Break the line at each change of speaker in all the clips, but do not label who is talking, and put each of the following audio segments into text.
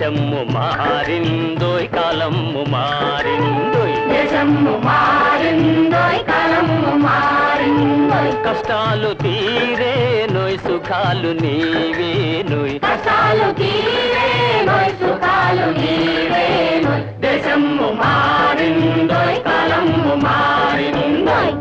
దేశము మారిందోయ్ కాలము మారిందోయ్
దేశము మారిందోయ్ కాలము మారిందోయ్
కష్టాలు తీరేనోయ్ సుఖాలు నీవేనోయ్
కష్టాలు తీరేనోయ్ సుఖాలు నీవేనోయ్ దేశము మారిందోయ్ కాలము మారిందోయ్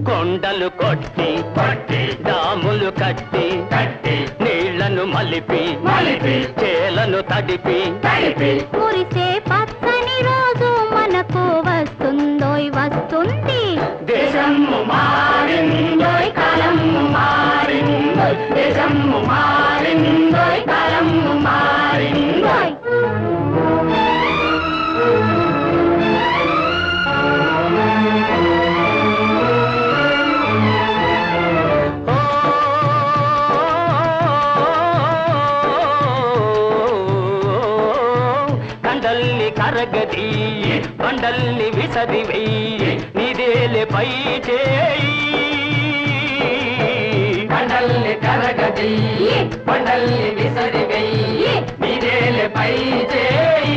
కొండలు కొట్టి కొట్టి డాములు కట్టి కట్టి నీళ్లను మలిపి మలిపి చేలను తడిపి తడిపి
మురిసే పచ్చని రోజు మనకు వస్తుందోయ్ వస్తుంది దేశము మారిందోయ్ కాలము మారిందోయ్ దేశము మారిందోయ్ కాలము మారిందోయ్
కరగది బండల్ని విసరివెయ్యి నీదేలే పై చేయి
బండల్ని కరగది బండల్ని విసరివెయ్యి నీదేలే పై చేయి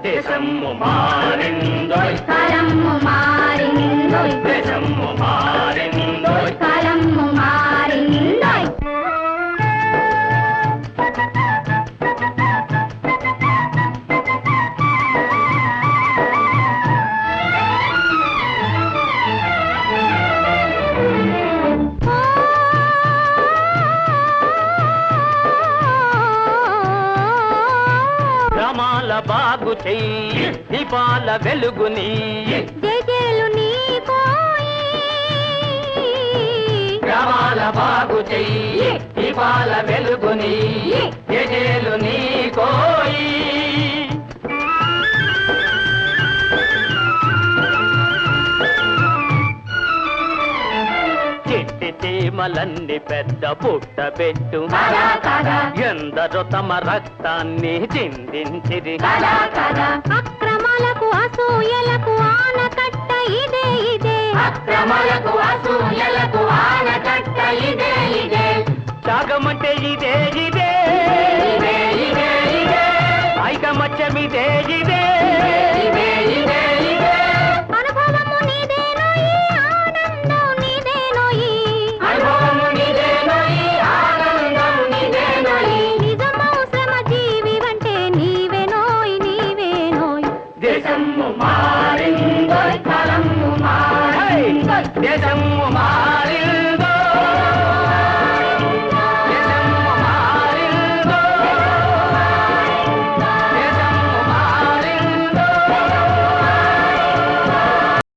దేశము మారిందోయ్
కాలము మారిందోయ్
దేశము మారిందోయ్
కాలము మారిందోయ్
గ్రామాల బాగు చెయ్యి దీపాల వెలుగుని
జేజేలు నీకోయి
గ్రామాల బాగు చెయ్యి దీపాల వెలుగుని జేజేలు నీకోయి చిట్టి చీమలన్నీ పెద్ద పుట్ట పెట్టు ఎందరో తమ రక్తాన్ని చిందించిరి
అక్రమాలకు అసూయలకు ఆనకట్ట ఇదే ఇదే అక్రమాలకు అసూయలకు ఆనకట్ట ఇదే ఇదే
త్యాగమంటే ఇదే ఇదే ఐకమత్యమిదే ఇదే
అనుభవము నీదేనోయి ఆనందం నీదేనోయి అనుభవము నీదేనోయి ఆనందం నీదేనోయి నిజమౌ శ్రమ జీవి అంటే నీవేనోయ్ నీవేనోయ్
దేశము మారిందోయ్ కాలము మారిందోయ్ దేశము